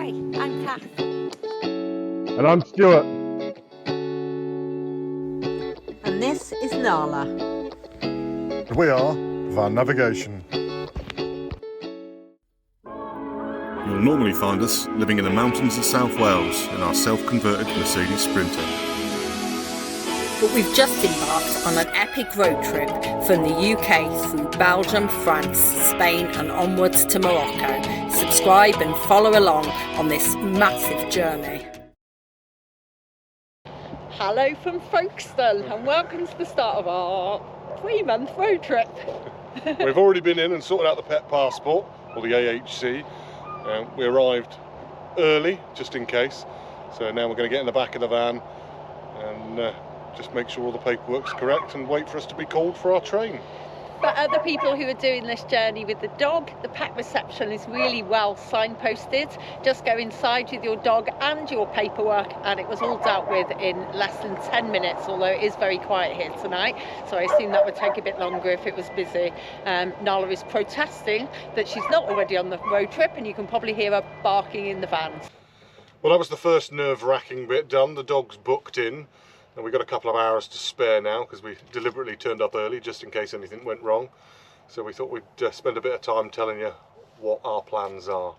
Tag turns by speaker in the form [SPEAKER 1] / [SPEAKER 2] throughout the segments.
[SPEAKER 1] Hi, I'm Kath.
[SPEAKER 2] And I'm Stuart.
[SPEAKER 1] And this is Nala.
[SPEAKER 3] We are Van Navigation.
[SPEAKER 4] You'll normally find us living in the mountains of South Wales in our self-converted Mercedes Sprinter.
[SPEAKER 1] But we've just embarked on an epic road trip from the UK through Belgium, France, Spain and onwards to Morocco. Subscribe and follow along on this massive journey. Hello from Folkestone and welcome to the start of our 3-month road trip.
[SPEAKER 3] We've already been in and sorted out the pet passport, or the AHC. We arrived early, just in case. So now we're going to get in the back of the van and just make sure all the paperwork's correct and wait for us to be called for our train.
[SPEAKER 5] For other people who are doing this journey with the dog, the pet reception is really well signposted. Just go inside with your dog and your paperwork and it was all dealt with in less than 10 minutes, although it is very quiet here tonight, so I assume that would take a bit longer if it was busy. Nala is protesting that she's not already on the road trip and you can probably hear her barking in the van.
[SPEAKER 3] Well, that was the first nerve-wracking bit done. The dog's booked in. And we've got a couple of hours to spare now because we deliberately turned up early just in case anything went wrong. So we thought we'd spend a bit of time telling you what our plans are.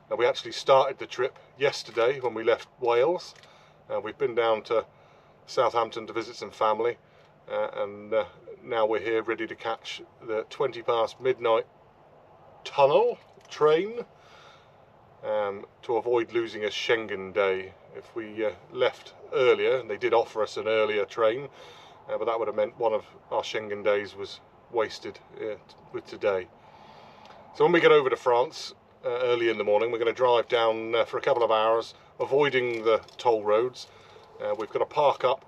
[SPEAKER 3] Now, we actually started the trip yesterday when we left Wales. We've been down to Southampton to visit some family and now we're here ready to catch the 20 past midnight tunnel train to avoid losing a Schengen day. If we left earlier, and they did offer us an earlier train, but that would have meant one of our Schengen days was wasted with today. So when we get over to France early in the morning, we're going to drive down for a couple of hours, avoiding the toll roads. We've got a park up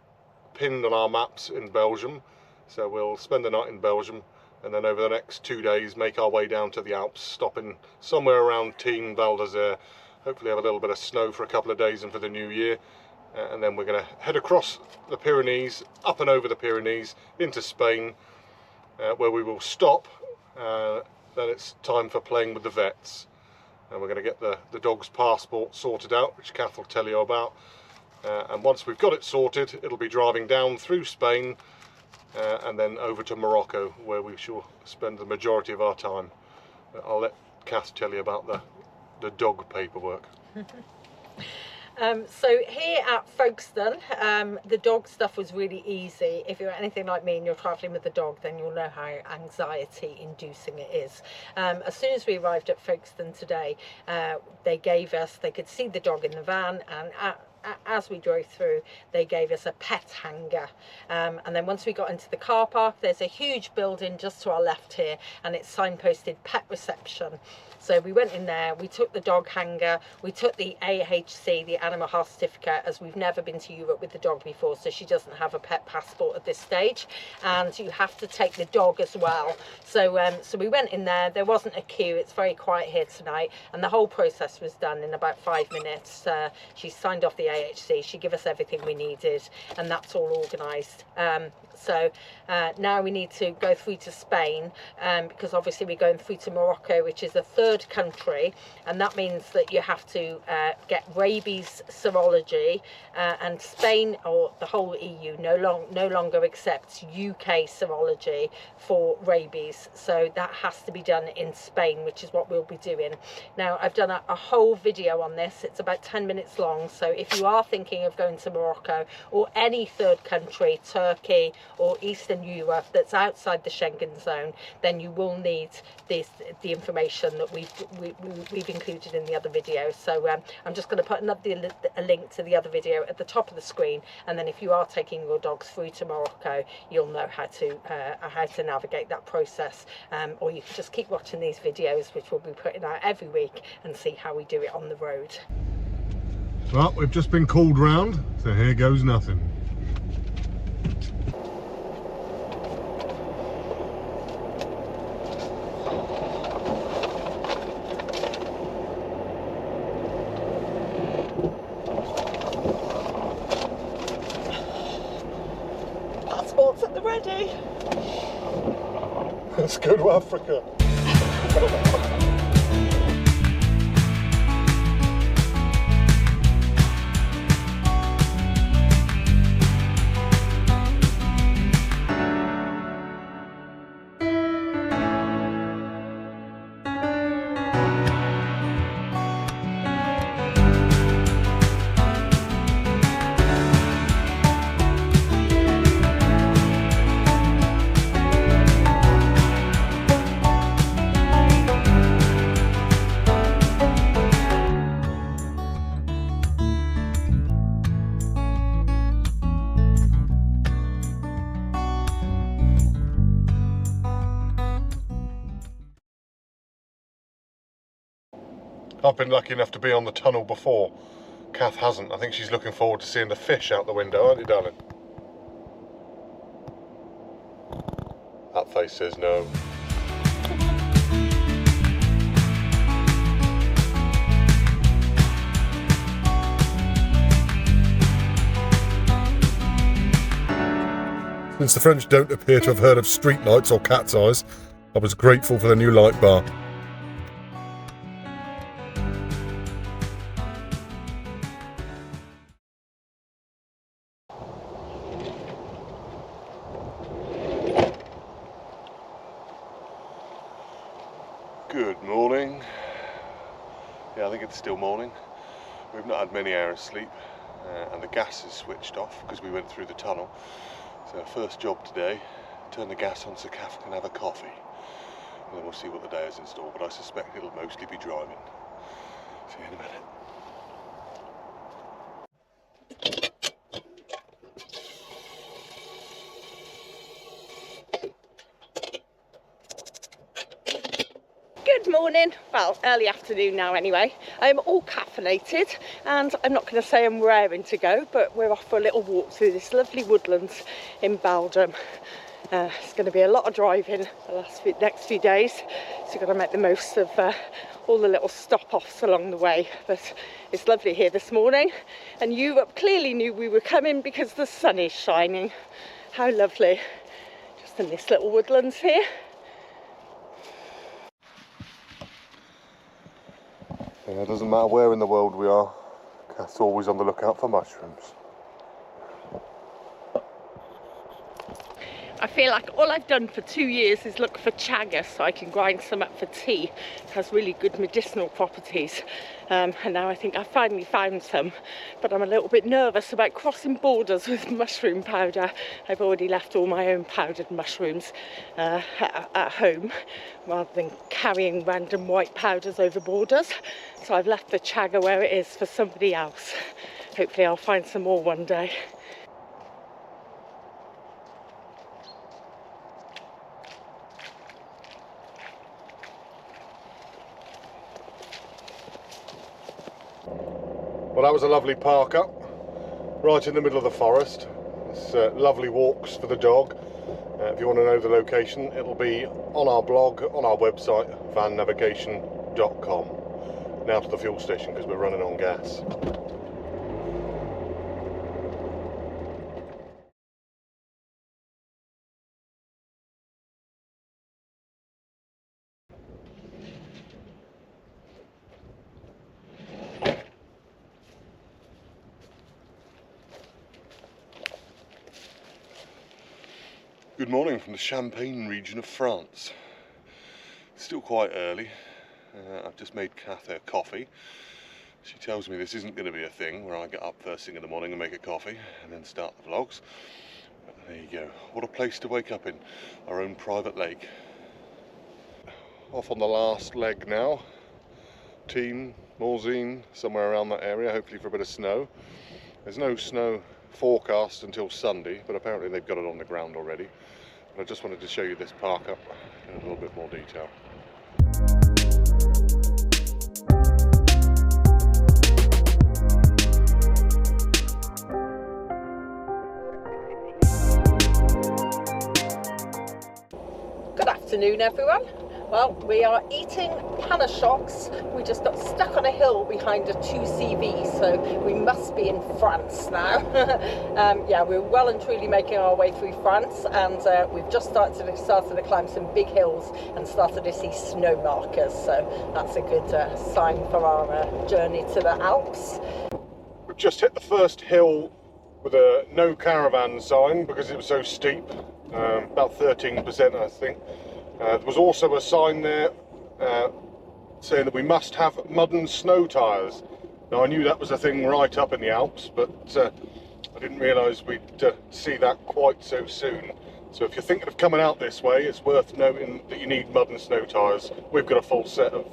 [SPEAKER 3] pinned on our maps in Belgium, so we'll spend the night in Belgium and then over the next 2 days make our way down to the Alps, stopping somewhere around Tignes, Val d'Isère. Hopefully have a little bit of snow for a couple of days and for the new year, and then we're going to head across the Pyrenees, up and over the Pyrenees into Spain, where we will stop. Then it's time for playing with the vets, and we're going to get the dog's passport sorted out, which Kath will tell you about, and once we've got it sorted it'll be driving down through Spain and then over to Morocco, where we shall spend the majority of our time. I'll let Kath tell you about the dog paperwork.
[SPEAKER 5] So here at Folkestone, the dog stuff was really easy. If you're anything like me and you're travelling with the dog, then you'll know how anxiety inducing it is. As soon as we arrived at Folkestone today, they could see the dog in the van, and as we drove through they gave us a pet hanger, and then once we got into the car park, there's a huge building just to our left here and it's signposted pet reception. So we went in there, we took the dog hanger, we took the AHC, the animal health certificate, as we've never been to Europe with the dog before, so she doesn't have a pet passport at this stage, and you have to take the dog as well. So so we went in there wasn't a queue, it's very quiet here tonight, and the whole process was done in about 5 minutes. She signed off the AHC, she gave us everything we needed, and that's all organised. So now we need to go through to Spain, because obviously we're going through to Morocco, which is the third country, and that means that you have to get rabies serology, and Spain, or the whole EU, no longer accepts UK serology for rabies, so that has to be done in Spain, which is what we'll be doing. Now, I've done a whole video on this, it's about 10 minutes long, so if you are thinking of going to Morocco or any third country, Turkey or Eastern Europe that's outside the Schengen zone, then you will need the information that we've included in the other video. So I'm just going to put a link to the other video at the top of the screen, and then if you are taking your dogs through to Morocco, you'll know how to navigate that process, or you can just keep watching these videos, which we'll be putting out every week, and see how we do it on the road.
[SPEAKER 3] Well, we've just been called round, so here goes nothing.
[SPEAKER 5] Passports at the ready.
[SPEAKER 3] Let's go to Africa. I've been lucky enough to be on the tunnel before. Kath hasn't. I think she's looking forward to seeing the fish out the window, aren't you, darling? That face says no. Since the French don't appear to have heard of streetlights or cat's eyes, I was grateful for the new light bar. Good morning. Yeah, I think it's still morning. We've not had many hours sleep and the gas is switched off because we went through the tunnel. So first job today, turn the gas on so Kath can have a coffee. And then we'll see what the day has in store, but I suspect it'll mostly be driving. See you in a minute.
[SPEAKER 6] Good morning, well early afternoon now anyway. I'm all caffeinated and I'm not going to say I'm raring to go, but we're off for a little walk through this lovely woodlands in Belgium. It's going to be a lot of driving the next few days, so you've got to make the most of all the little stop-offs along the way. But it's lovely here this morning, and you clearly knew we were coming because the sun is shining. How lovely, just in this little woodlands here.
[SPEAKER 3] Yeah, it doesn't matter where in the world we are, Kath's always on the lookout for mushrooms.
[SPEAKER 6] I feel like all I've done for 2 years is look for chaga so I can grind some up for tea. It has really good medicinal properties, and now I think I finally found some, but I'm a little bit nervous about crossing borders with mushroom powder. I've already left all my own powdered mushrooms at home rather than carrying random white powders over borders, so I've left the chaga where it is for somebody else. Hopefully I'll find some more one day.
[SPEAKER 3] Well, that was a lovely park up, right in the middle of the forest. It's lovely walks for the dog. If you want to know the location, it'll be on our blog, on our website, vannavigation.com. Now to the fuel station because we're running on gas. Good morning from the Champagne region of France. It's still quite early. I've just made Kath her coffee. She tells me this isn't going to be a thing where I get up first thing in the morning and make a coffee and then start the vlogs. But there you go. What a place to wake up in. Our own private lake. Off on the last leg now. Teen, Morzine, somewhere around that area, hopefully for a bit of snow. There's no snow forecast until Sunday, but apparently they've got it on the ground already. And I just wanted to show you this park up in a little bit more detail.
[SPEAKER 5] Good afternoon, everyone. Well, we are eating panachocs. We just got stuck on a hill behind a 2CV, so we must be in France now. Yeah, we're well and truly making our way through France, and we've just started to climb some big hills and started to see snow markers, so that's a good sign for our journey to the Alps.
[SPEAKER 3] We've just hit the first hill with a no caravan sign because it was so steep, about 13% I think. There was also a sign there saying that we must have mud and snow tyres. Now I knew that was a thing right up in the Alps, but I didn't realise we'd see that quite so soon. So if you're thinking of coming out this way, it's worth noting that you need mud and snow tyres. We've got a full set of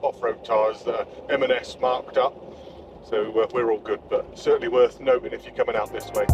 [SPEAKER 3] off-road tyres that are M&S marked up, so we're all good, but certainly worth noting if you're coming out this way.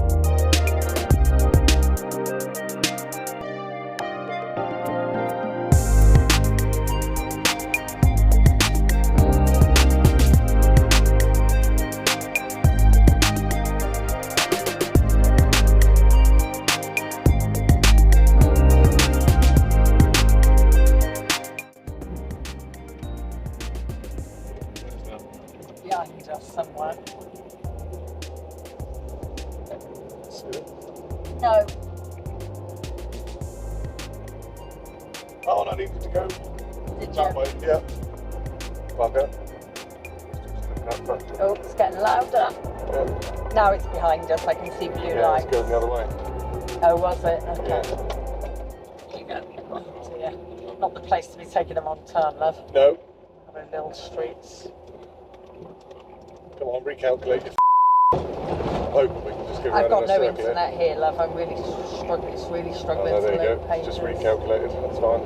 [SPEAKER 5] Behind us somewhere. No.
[SPEAKER 3] Oh, and I needed to go
[SPEAKER 5] Did
[SPEAKER 3] that
[SPEAKER 5] you?
[SPEAKER 3] way, yeah. Bugger.
[SPEAKER 5] Oh, it's getting louder.
[SPEAKER 3] Yeah,
[SPEAKER 5] Now it's behind us. I can see blue
[SPEAKER 3] yeah,
[SPEAKER 5] lights.
[SPEAKER 3] it's going the other way.
[SPEAKER 5] Oh, was it? Okay.
[SPEAKER 3] Yeah.
[SPEAKER 5] You go. Oh dear. Not the place to be taking them on turn, love.
[SPEAKER 3] No.
[SPEAKER 5] Having little streets.
[SPEAKER 3] Come on, recalculate your I'm hoping we can just go
[SPEAKER 5] I've
[SPEAKER 3] round
[SPEAKER 5] got
[SPEAKER 3] in a
[SPEAKER 5] no
[SPEAKER 3] circle here.
[SPEAKER 5] internet here, love. I'm really struggling. It's really struggling
[SPEAKER 3] Oh,
[SPEAKER 5] to
[SPEAKER 3] there you
[SPEAKER 5] load
[SPEAKER 3] go.
[SPEAKER 5] pages.
[SPEAKER 3] Just recalculated, that's fine.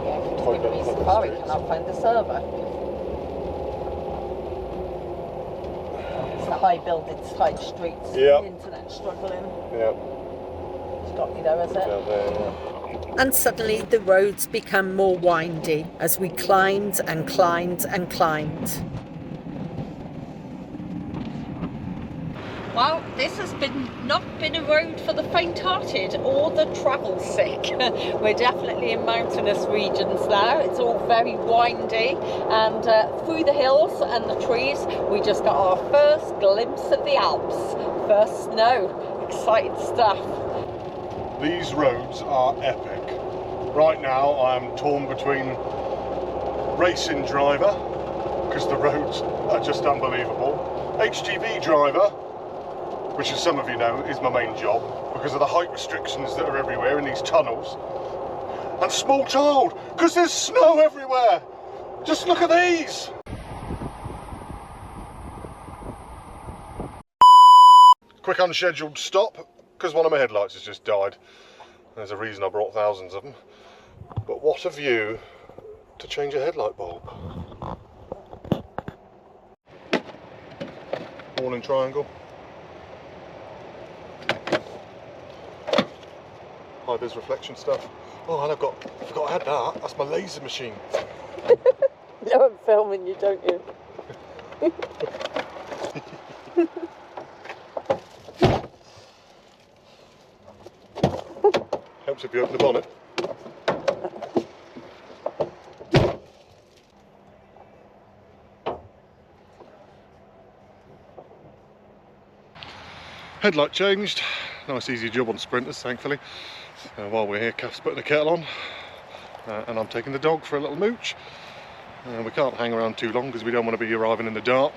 [SPEAKER 5] Yeah, if
[SPEAKER 3] Type
[SPEAKER 5] you
[SPEAKER 3] in
[SPEAKER 5] me
[SPEAKER 3] other
[SPEAKER 5] Safari
[SPEAKER 3] streets.
[SPEAKER 5] cannot find the server. It's the high building side streets.
[SPEAKER 3] Yeah.
[SPEAKER 5] The internet struggling.
[SPEAKER 3] Yeah,
[SPEAKER 5] It's got you though, is it?
[SPEAKER 3] down there, yeah.
[SPEAKER 1] And suddenly the roads become more windy as we climbed and climbed and climbed.
[SPEAKER 6] Well, this has not been a road for the faint-hearted or the travel sick. We're definitely in mountainous regions now. It's all very windy, and through the hills and the trees, we just got our first glimpse of the Alps. First snow. Exciting stuff.
[SPEAKER 3] These roads are epic. Right now I'm torn between racing driver, because the roads are just unbelievable, HGV driver, which as some of you know is my main job because of the height restrictions that are everywhere in these tunnels, and small child because there's snow everywhere. Just look at these. Quick unscheduled stop because one of my headlights has just died. There's a reason I brought thousands of them. But what a view to change a headlight bulb. Warning triangle. High vis reflection stuff. Oh, and I forgot I had that. That's my laser machine.
[SPEAKER 5] You know I'm filming you, don't you?
[SPEAKER 3] Helps if you open the bonnet. Headlight changed. Nice easy job on sprinters, thankfully. While we're here, Kath's putting the kettle on, and I'm taking the dog for a little mooch. We can't hang around too long because we don't want to be arriving in the dark.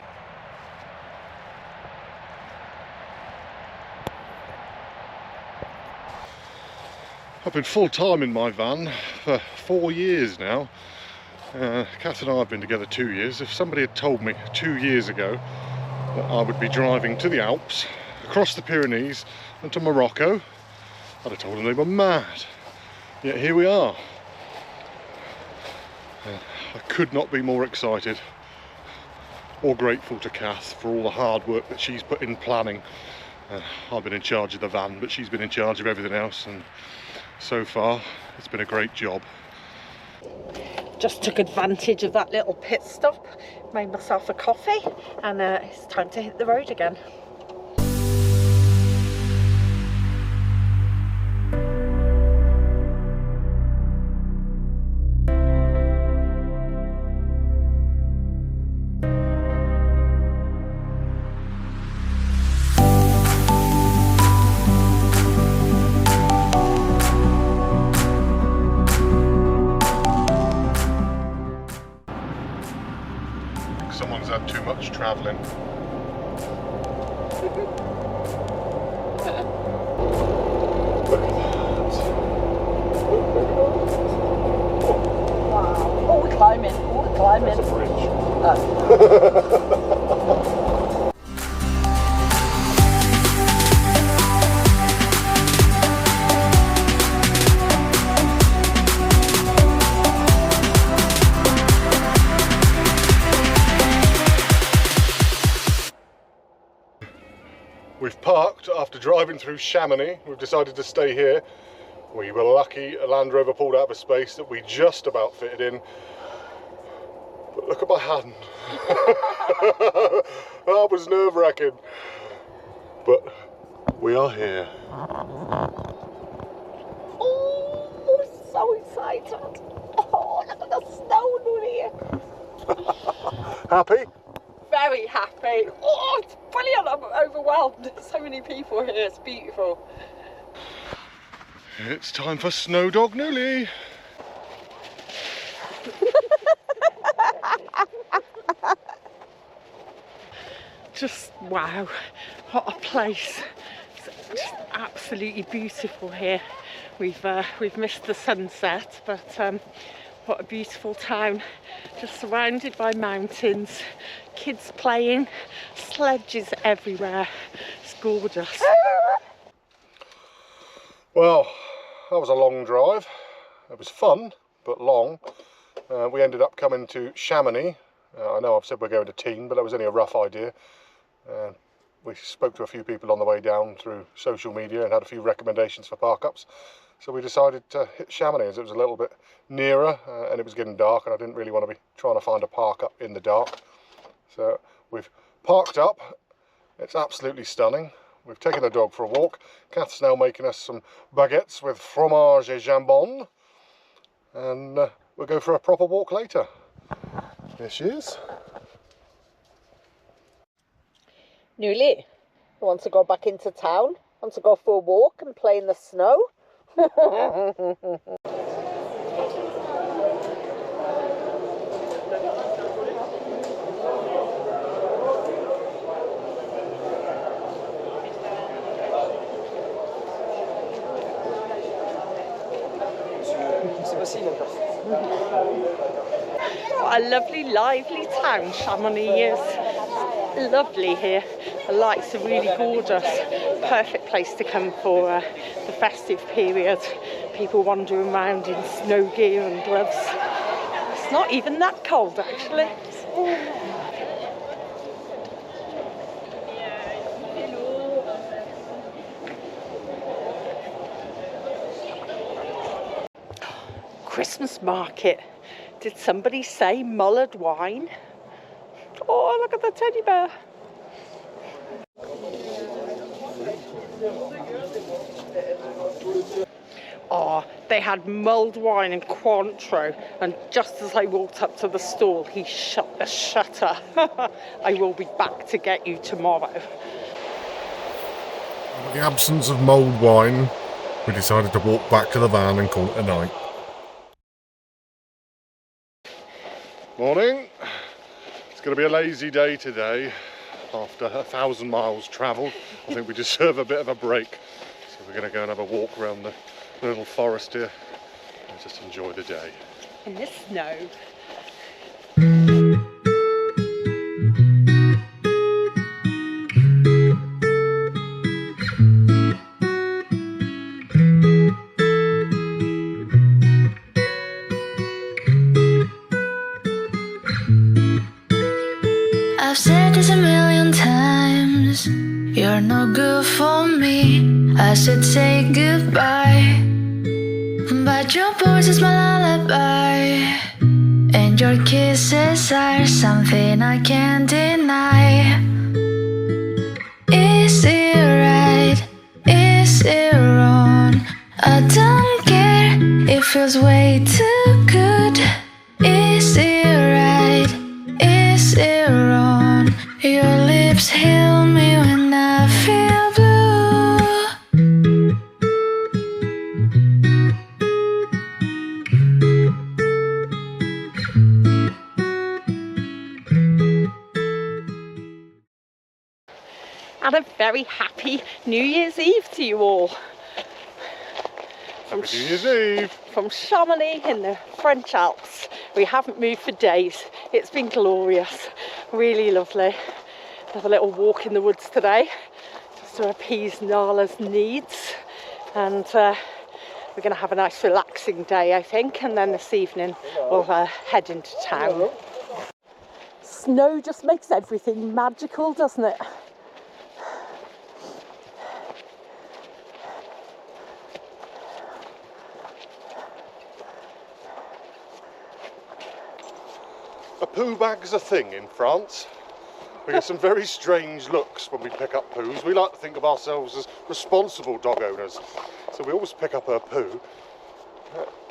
[SPEAKER 3] I've been full time in my van for 4 years now. Kath and I have been together 2 years. If somebody had told me 2 years ago that I would be driving to the Alps, across the Pyrenees and to Morocco, I'd have told them they were mad. Yet here we are. I could not be more excited or grateful to Kath for all the hard work that she's put in planning. I've been in charge of the van, but she's been in charge of everything else, and so far it's been a great job.
[SPEAKER 5] Just took advantage of that little pit stop, made myself a coffee, and it's time to hit the road again.
[SPEAKER 3] Someone's had too much travelling. Look at that.
[SPEAKER 5] Wow. Oh, we
[SPEAKER 6] I'm
[SPEAKER 3] That's
[SPEAKER 6] in.
[SPEAKER 3] a bridge. We've parked after driving through Chamonix. We've decided to stay here. We were lucky a Land Rover pulled out of a space that we just about fitted in. But look at my hand. That was nerve-wracking. But we are here.
[SPEAKER 6] Oh, so excited. Oh, look at the snow down here.
[SPEAKER 3] Happy?
[SPEAKER 6] Very happy. Oh, it's brilliant. I'm overwhelmed. There's so many people here. It's beautiful.
[SPEAKER 3] It's time for Snow Dog Newly.
[SPEAKER 6] Just wow, what a place. It's just absolutely beautiful here. We've missed the sunset, but what a beautiful town. Just surrounded by mountains, kids playing, sledges everywhere. It's gorgeous.
[SPEAKER 3] Well, that was a long drive. It was fun, but long. We ended up coming to Chamonix. I know I've said we're going to Tignes, but that was only a rough idea. We spoke to a few people on the way down through social media and had a few recommendations for park-ups. So we decided to hit Chamonix as it was a little bit nearer and it was getting dark and I didn't really want to be trying to find a park-up in the dark. So we've parked up. It's absolutely stunning. We've taken the dog for a walk. Kath's now making us some baguettes with fromage et jambon. And we'll go for a proper walk later. Here she is.
[SPEAKER 5] Newly, you want to go back into town? Want to go for a walk and play in the snow?
[SPEAKER 6] What a lovely, lively town Chamonix is. Lovely here. The lights are really gorgeous. Perfect place to come for the festive period. People wandering around in snow gear and gloves. It's not even that cold actually. Christmas market. Did somebody say mulled wine? Oh, look at the teddy bear. Oh, they had mulled wine and Cointreau, and just as I walked up to the stall, he shut the shutter. I will be back to get you tomorrow.
[SPEAKER 3] In the absence of mulled wine, we decided to walk back to the van and call it a night. Morning. It's going to be a lazy day today. After 1,000 miles travelled, I think we deserve a bit of a break. So we're going to go and have a walk around the little forest here and just enjoy the day.
[SPEAKER 6] In the snow.
[SPEAKER 7] I've said this a million times, you're no good for me. I should say goodbye, but your voice is my lullaby, and your kisses are something I can't deny. Is it right? Is it wrong? I don't care, it feels way too good. Is it right? Is it wrong? Your lips heal me when I feel blue.
[SPEAKER 6] And a very happy New Year's Eve to you all. from
[SPEAKER 3] New Year's Eve.
[SPEAKER 6] From Chamonix in the French Alps. We haven't moved for days. It's been glorious, really lovely. Have a little walk in the woods today, just to appease Nala's needs, and we're going to have a nice relaxing day, I think, and then this evening we'll head into town. Hello. Snow just makes everything magical, doesn't it?
[SPEAKER 3] A poo bag's a thing in France. We get some very strange looks when we pick up poos. We like to think of ourselves as responsible dog owners, so we always pick up our poo.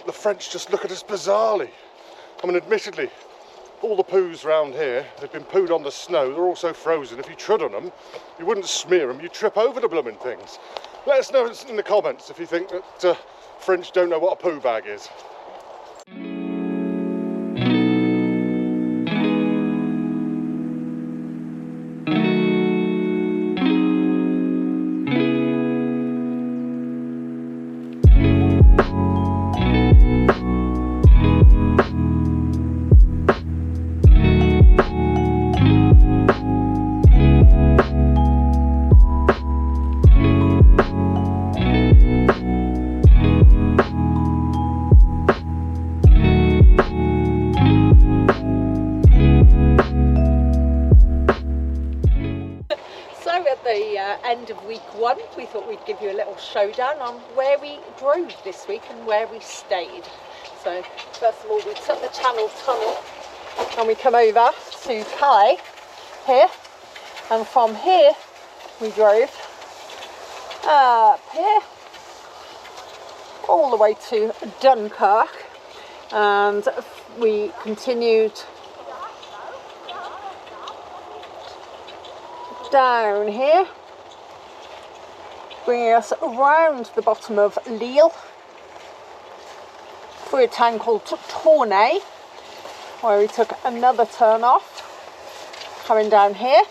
[SPEAKER 3] The French just look at us bizarrely. I mean, admittedly, all the poos around here, they've been pooed on the snow. They're also frozen. If you trod on them, you wouldn't smear them, you'd trip over the blooming things. Let us know in the comments if you think that French don't know what a poo bag is.
[SPEAKER 6] End of week one, we thought we'd give you a little showdown on where we drove this week and where we stayed. So first of all, we took the Channel Tunnel and we come over to Calais here, and from here we drove up here all the way to Dunkirk, and we continued down here, bringing us around the bottom of Lille through a town called Tournai, where we took another turn off, coming down here,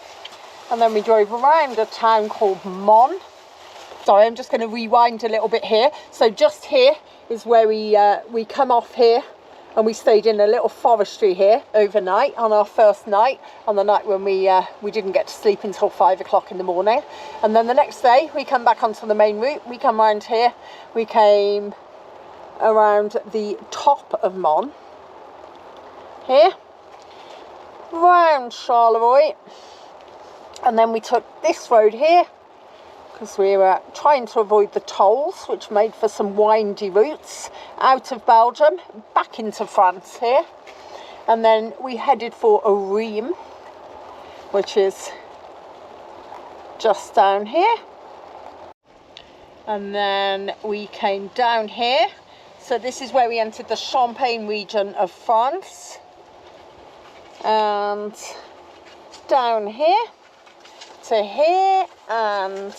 [SPEAKER 6] and then we drove around a town called Mons. Sorry, I'm just going to rewind a little bit here. So just here is where we come off here, and we stayed in a little forestry here overnight on our first night, on the night when we didn't get to sleep until 5 o'clock in the morning. And then the next day we come back onto the main route. We come around here, we came around the top of Mons here, round Charleroi, and then we took this road here because we were trying to avoid the tolls, which made for some windy routes out of Belgium, back into France here. And then we headed for Reims, which is just down here. And then we came down here. So this is where we entered the Champagne region of France. And down here to here, and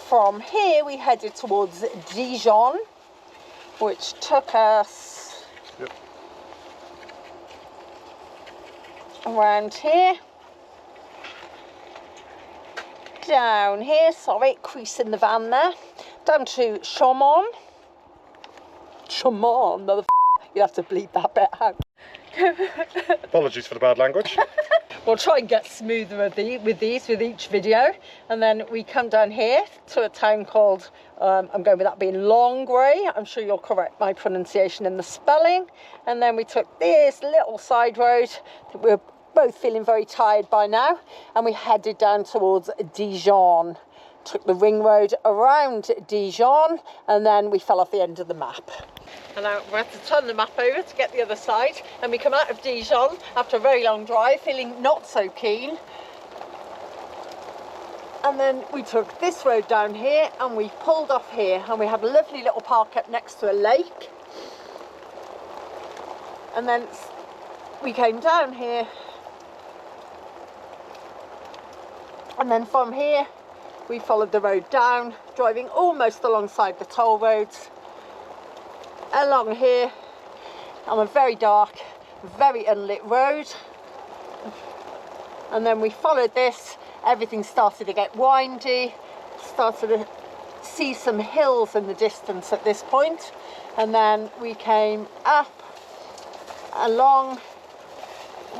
[SPEAKER 6] from here we headed towards Dijon, which took us around here, down here, sorry, crease in the van there, down to Chamonix, mother, you'll have to bleep that bit out.
[SPEAKER 3] Apologies for the bad language.
[SPEAKER 6] We'll try and get smoother with each video. And then we come down here to a town called, I'm going with that being Longray. I'm sure you'll correct my pronunciation in the spelling. And then we took this little side road. We're both feeling very tired by now. And we headed down towards Dijon. Took the ring road around Dijon, and then we fell off the end of the map. And now we had to turn the map over to get the other side, and we come out of Dijon after a very long drive, feeling not so keen. And then we took this road down here, and we pulled off here, and we had a lovely little park up next to a lake. And then we came down here, and then from here we followed the road down, driving almost alongside the toll roads, along here on a very dark, very unlit road. And then we followed this, everything started to get windy, started to
[SPEAKER 5] see some hills in the distance at this point, and then we came up along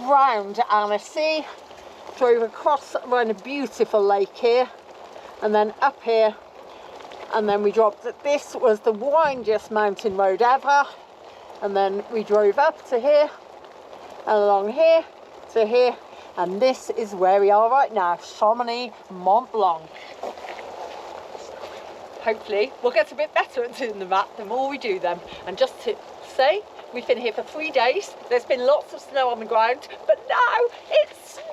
[SPEAKER 5] round Annecy, drove across around a beautiful lake here, and then up here, and then we dropped that this was the windiest mountain road ever, and then we drove up to here and along here to here, and this is where we are right now, Chamonix Mont Blanc. Hopefully we'll get a bit better at doing the map the more we do them. And just to say, we've been here for 3 days, there's been lots of snow on the ground, but now it's snowing!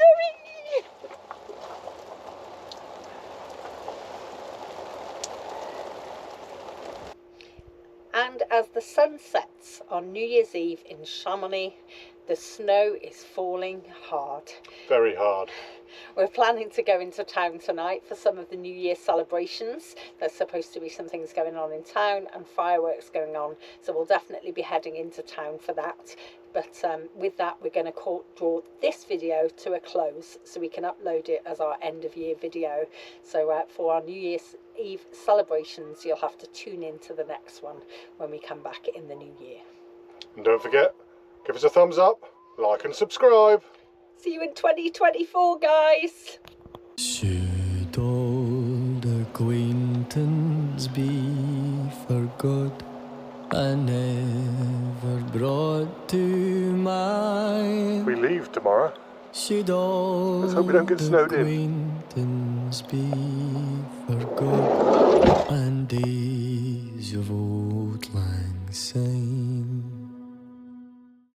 [SPEAKER 5] And as the sun sets on New Year's Eve in Chamonix, the snow is falling hard.
[SPEAKER 3] Very hard.
[SPEAKER 5] We're planning to go into town tonight for some of the New Year celebrations. There's supposed to be some things going on in town and fireworks going on, so we'll definitely be heading into town for that. But with that, we're going to draw this video to a close so we can upload it as our end of year video. So for our New Year's Eve celebrations, you'll have to tune in to the next one when we come back in the new year.
[SPEAKER 3] And don't forget, give us a thumbs up, like and subscribe.
[SPEAKER 5] See you in 2024, guys.
[SPEAKER 8] Should old acquaintance be forgot and never brought to mind?
[SPEAKER 3] We leave tomorrow.
[SPEAKER 8] Should old
[SPEAKER 3] Let's hope we don't get snowed in.
[SPEAKER 8] acquaintance be forgot and days of old lang syne?